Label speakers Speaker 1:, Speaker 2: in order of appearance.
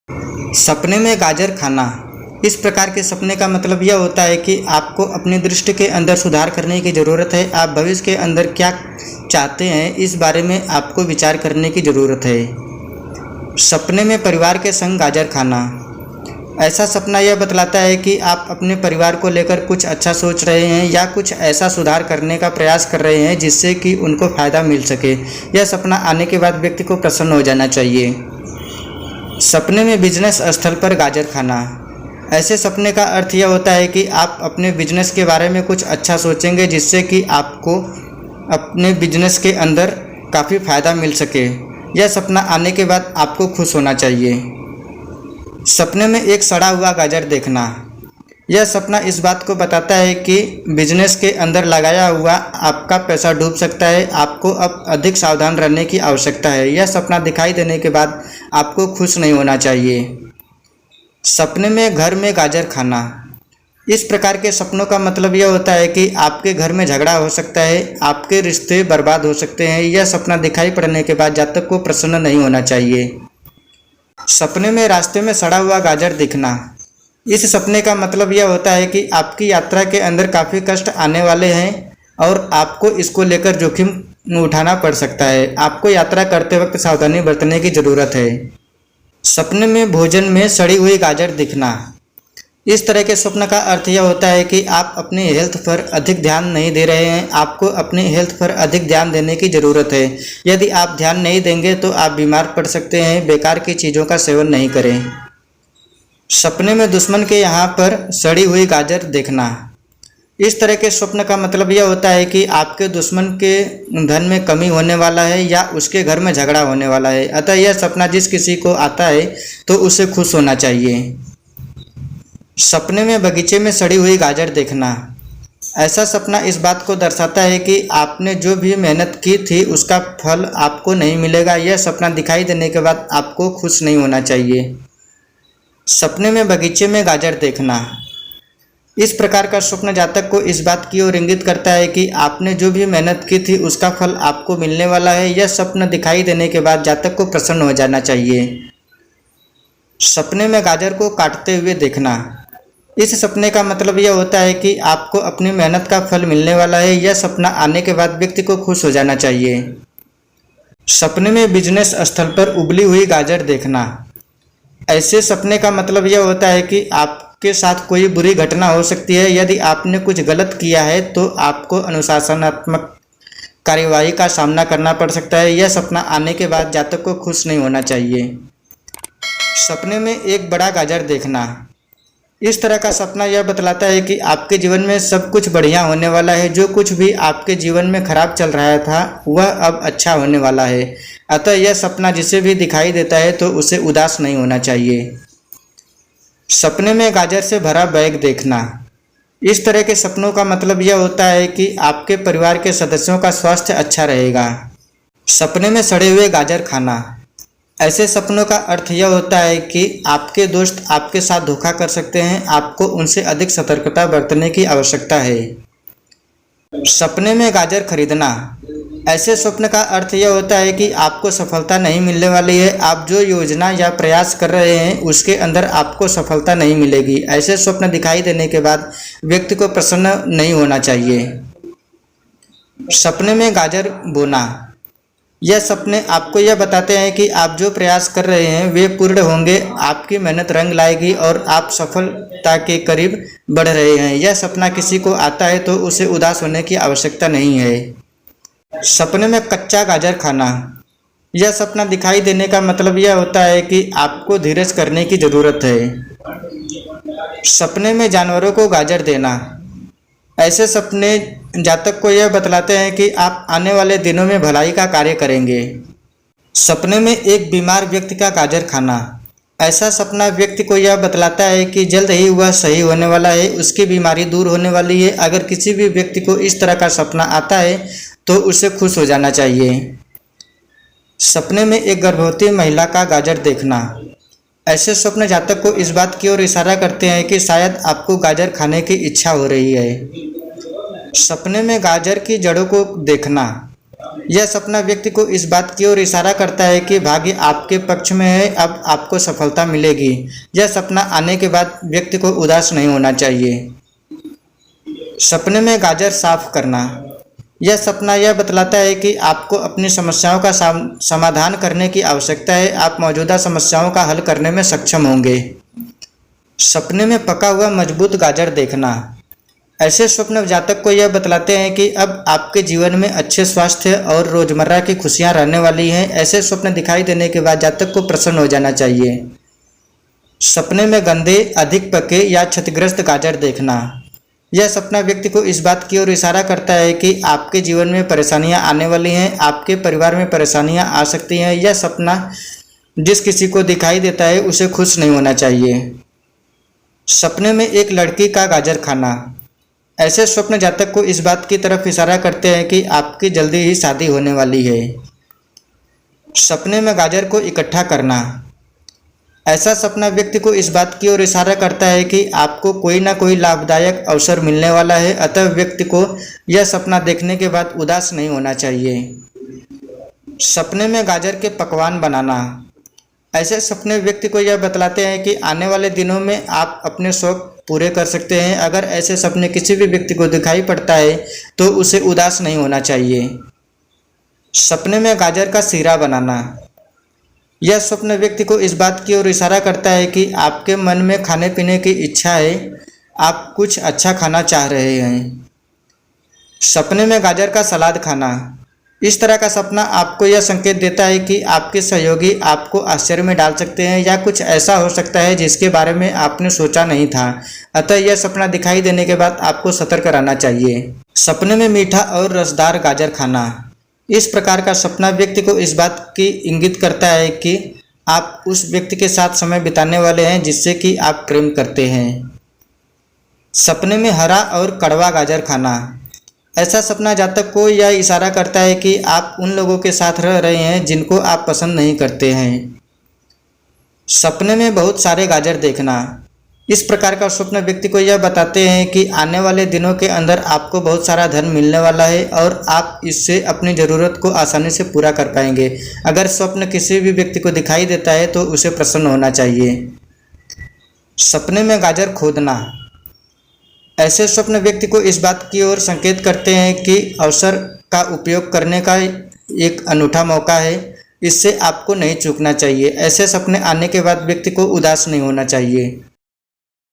Speaker 1: सपने में गाजर खाना। इस प्रकार के सपने का मतलब यह होता है कि आपको अपनी दृष्टि के अंदर सुधार करने की ज़रूरत है। आप भविष्य के अंदर क्या चाहते हैं इस बारे में आपको विचार करने की ज़रूरत है। सपने में परिवार के संग गाजर खाना। ऐसा सपना यह बतलाता है कि आप अपने परिवार को लेकर कुछ अच्छा सोच रहे हैं या कुछ ऐसा सुधार करने का प्रयास कर रहे हैं जिससे कि उनको फ़ायदा मिल सके। यह सपना आने के बाद व्यक्ति को प्रसन्न हो जाना चाहिए। सपने में बिजनेस स्थल पर गाजर खाना। ऐसे सपने का अर्थ यह होता है कि आप अपने बिजनेस के बारे में कुछ अच्छा सोचेंगे जिससे कि आपको अपने बिजनेस के अंदर काफ़ी फ़ायदा मिल सके। यह सपना आने के बाद आपको खुश होना चाहिए। सपने में एक सड़ा हुआ गाजर देखना। यह सपना इस बात को बताता है कि बिजनेस के अंदर लगाया हुआ आपका पैसा डूब सकता है। आपको अब अधिक सावधान रहने की आवश्यकता है। यह सपना दिखाई देने के बाद आपको खुश नहीं होना चाहिए। सपने में घर में गाजर खाना। इस प्रकार के सपनों का मतलब यह होता है कि आपके घर में झगड़ा हो सकता है, आपके रिश्ते बर्बाद हो सकते हैं। यह सपना दिखाई पड़ने के बाद जातक को प्रसन्न नहीं होना चाहिए। सपने में रास्ते में सड़ा हुआ गाजर दिखना। इस सपने का मतलब यह होता है कि आपकी यात्रा के अंदर काफ़ी कष्ट आने वाले हैं और आपको इसको लेकर जोखिम उठाना पड़ सकता है। आपको यात्रा करते वक्त सावधानी बरतने की ज़रूरत है। सपने में भोजन में सड़ी हुई गाजर दिखना। इस तरह के स्वप्न का अर्थ यह होता है कि आप अपने हेल्थ पर अधिक ध्यान नहीं दे रहे हैं। आपको अपने हेल्थ पर अधिक ध्यान देने की ज़रूरत है। यदि आप ध्यान नहीं देंगे तो आप बीमार पड़ सकते हैं। बेकार की चीज़ों का सेवन नहीं करें। सपने में दुश्मन के यहाँ पर सड़ी हुई गाजर देखना। इस तरह के स्वप्न का मतलब यह होता है कि आपके दुश्मन के धन में कमी होने वाला है या उसके घर में झगड़ा होने वाला है। अतः यह सपना जिस किसी को आता है तो उसे खुश होना चाहिए। सपने में बगीचे में सड़ी हुई गाजर देखना। ऐसा सपना इस बात को दर्शाता है कि आपने जो भी मेहनत की थी उसका फल आपको नहीं मिलेगा। यह सपना दिखाई देने के बाद आपको खुश नहीं होना चाहिए। सपने में बगीचे में गाजर देखना। इस प्रकार का स्वप्न जातक को इस बात की ओर इंगित करता है कि आपने जो भी मेहनत की थी उसका फल आपको मिलने वाला है। यह सपना दिखाई देने के बाद जातक को प्रसन्न हो जाना चाहिए। सपने में गाजर को काटते हुए देखना। इस सपने का मतलब यह होता है कि आपको अपनी मेहनत का फल मिलने वाला है। यह सपना आने के बाद व्यक्ति को खुश हो जाना चाहिए। सपने में बिजनेस स्थल पर उबली हुई गाजर देखना। ऐसे सपने का मतलब यह होता है कि आपके साथ कोई बुरी घटना हो सकती है। यदि आपने कुछ गलत किया है तो आपको अनुशासनात्मक कार्यवाही का सामना करना पड़ सकता है। यह सपना आने के बाद जातक को खुश नहीं होना चाहिए। सपने में एक बड़ा गाजर देखना। इस तरह का सपना यह बतलाता है कि आपके जीवन में सब कुछ बढ़िया होने वाला है। जो कुछ भी आपके जीवन में खराब चल रहा था वह अब अच्छा होने वाला है। अतः यह सपना जिसे भी दिखाई देता है तो उसे उदास नहीं होना चाहिए। सपने में गाजर से भरा बैग देखना। इस तरह के सपनों का मतलब यह होता है कि आपके परिवार के सदस्यों का स्वास्थ्य अच्छा रहेगा। सपने में सड़े हुए गाजर खाना। ऐसे सपनों का अर्थ यह होता है कि आपके दोस्त आपके साथ धोखा कर सकते हैं। आपको उनसे अधिक सतर्कता बरतने की आवश्यकता है। सपने में गाजर खरीदना। ऐसे स्वप्न का अर्थ यह होता है कि आपको सफलता नहीं मिलने वाली है। आप जो योजना या प्रयास कर रहे हैं उसके अंदर आपको सफलता नहीं मिलेगी। ऐसे स्वप्न दिखाई देने के बाद व्यक्ति को प्रसन्न नहीं होना चाहिए। सपने में गाजर बोना। यह सपने आपको यह बताते हैं कि आप जो प्रयास कर रहे हैं वे पूर्ण होंगे। आपकी मेहनत रंग लाएगी और आप सफलता के करीब बढ़ रहे हैं। यह सपना किसी को आता है तो उसे उदास होने की आवश्यकता नहीं है। सपने में कच्चा गाजर खाना। यह सपना दिखाई देने का मतलब यह होता है कि आपको धीरज करने की ज़रूरत है। सपने में जानवरों को गाजर देना। ऐसे सपने जातक को यह बतलाते हैं कि आप आने वाले दिनों में भलाई का कार्य करेंगे। सपने में एक बीमार व्यक्ति का गाजर खाना। ऐसा सपना व्यक्ति को यह बतलाता है कि जल्द ही वह सही होने वाला है, उसकी बीमारी दूर होने वाली है। अगर किसी भी व्यक्ति को इस तरह का सपना आता है तो उसे खुश हो जाना चाहिए। सपने में एक गर्भवती महिला का गाजर देखना। ऐसे स्वप्न जातक को इस बात की ओर इशारा करते हैं कि शायद आपको गाजर खाने की इच्छा हो रही है। सपने में गाजर की जड़ों को देखना। यह सपना व्यक्ति को इस बात की ओर इशारा करता है कि भाग्य आपके पक्ष में है, अब आपको सफलता मिलेगी। यह सपना आने के बाद व्यक्ति को उदास नहीं होना चाहिए। सपने में गाजर साफ करना। यह सपना यह बतलाता है कि आपको अपनी समस्याओं का समाधान करने की आवश्यकता है। आप मौजूदा समस्याओं का हल करने में सक्षम होंगे। सपने में पका हुआ मजबूत गाजर देखना। ऐसे स्वप्न जातक को यह बतलाते हैं कि अब आपके जीवन में अच्छे स्वास्थ्य और रोजमर्रा की खुशियां रहने वाली हैं। ऐसे स्वप्न दिखाई देने के बाद जातक को प्रसन्न हो जाना चाहिए। सपने में गंदे, अधिक पके या क्षतिग्रस्त गाजर देखना। यह सपना व्यक्ति को इस बात की ओर इशारा करता है कि आपके जीवन में परेशानियां आने वाली हैं, आपके परिवार में परेशानियां आ सकती हैं। यह सपना जिस किसी को दिखाई देता है उसे खुश नहीं होना चाहिए। सपने में एक लड़की का गाजर खाना। ऐसे स्वप्न जातक को इस बात की तरफ इशारा करते हैं कि आपकी जल्दी ही शादी होने वाली है। सपने में गाजर को इकट्ठा करना। ऐसा सपना व्यक्ति को इस बात की ओर इशारा करता है कि आपको कोई ना कोई लाभदायक अवसर मिलने वाला है, अतः व्यक्ति को यह सपना देखने के बाद उदास नहीं होना चाहिए। सपने में गाजर के पकवान बनाना। ऐसे सपने व्यक्ति को यह बतलाते हैं कि आने वाले दिनों में आप अपने शौक पूरे कर सकते हैं। अगर ऐसे सपने किसी भी व्यक्ति को दिखाई पड़ता है तो उसे उदास नहीं होना चाहिए। सपने में गाजर का सीरा बनाना। यह स्वप्न व्यक्ति को इस बात की ओर इशारा करता है कि आपके मन में खाने पीने की इच्छा है, आप कुछ अच्छा खाना चाह रहे हैं। सपने में गाजर का सलाद खाना। इस तरह का सपना आपको यह संकेत देता है कि आपके सहयोगी आपको आश्चर्य में डाल सकते हैं या कुछ ऐसा हो सकता है जिसके बारे में आपने सोचा नहीं था, अतः यह सपना दिखाई देने के बाद आपको सतर्क रहना चाहिए। सपने में मीठा और रसदार गाजर खाना। इस प्रकार का सपना व्यक्ति को इस बात की इंगित करता है कि आप उस व्यक्ति के साथ समय बिताने वाले हैं जिससे कि आप प्रेम करते हैं। सपने में हरा और कड़वा गाजर खाना। ऐसा सपना जातक को यह इशारा करता है कि आप उन लोगों के साथ रह रहे हैं जिनको आप पसंद नहीं करते हैं। सपने में बहुत सारे गाजर देखना। इस प्रकार का स्वप्न व्यक्ति को यह बताते हैं कि आने वाले दिनों के अंदर आपको बहुत सारा धन मिलने वाला है और आप इससे अपनी ज़रूरत को आसानी से पूरा कर पाएंगे। अगर स्वप्न किसी भी व्यक्ति को दिखाई देता है तो उसे प्रसन्न होना चाहिए। सपने में गाजर खोदना। ऐसे स्वप्न व्यक्ति को इस बात की ओर संकेत करते हैं कि अवसर का उपयोग करने का एक अनूठा मौका है, इससे आपको नहीं चूकना चाहिए। ऐसे सपने आने के बाद व्यक्ति को उदास नहीं होना चाहिए।